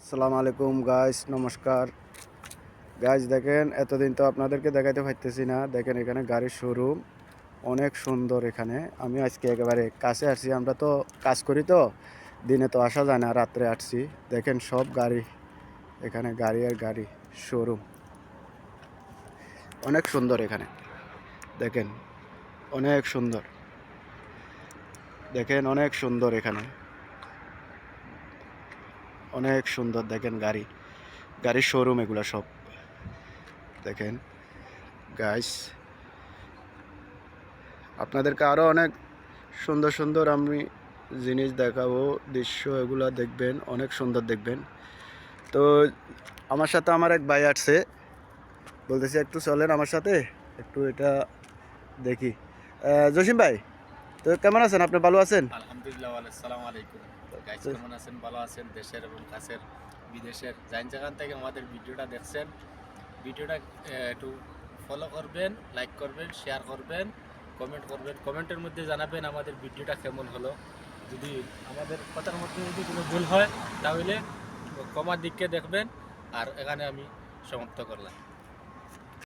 আসসালামু আলাইকুম গাইস, নমস্কার গাইস। দেখেন এতদিন তো আপনাদেরকে দেখাইতে পারতেছি না। দেখেন এখানে গাড়ির শোরুম অনেক সুন্দর। এখানে আমি আজকে একেবারে কাছে আসছি। আমরা তো কাজ করি, তো দিনে তো আসা যায় না, রাত্রে আসছি। দেখেন সব গাড়ি, এখানে গাড়ি আর গাড়ি শোরুম অনেক সুন্দর। এখানে দেখেন অনেক সুন্দর, দেখেন অনেক সুন্দর। এখানে অনেক সুন্দর। দেখেন গাড়ির শোরুম এগুলা সব। দেখেন গাইস, আপনাদেরকে আরও অনেক সুন্দর সুন্দর আমি জিনিস দেখাবো, দৃশ্য এগুলা দেখবেন, অনেক সুন্দর দেখবেন। তো আমার সাথে আমার এক ভাই আসছে, বলতেছি একটু চলেন আমার সাথে, একটু এটা দেখি। জসিম ভাই, তো কেমন আছেন? আপনি ভালো আছেন? আলহামদুলিল্লাহ, আসসালামু আলাইকুম গাইস, তো কেমন আছেন? ভালো আছেন? দেশের এবং কাছের বিদেশের যান জায়গা থেকে আমাদের ভিডিওটা দেখছেন, ভিডিওটা একটু ফলো করবেন, লাইক করবেন, শেয়ার করবেন, কমেন্ট করবেন। কমেন্টের মধ্যে জানাবেন আমাদের ভিডিওটা কেমন হলো। যদি আমাদের কথার মধ্যে যদি কোনো ভুল হয় তাহলে কমার দিককে দেখবেন। আর এখানে আমি সমাপ্ত করলাম।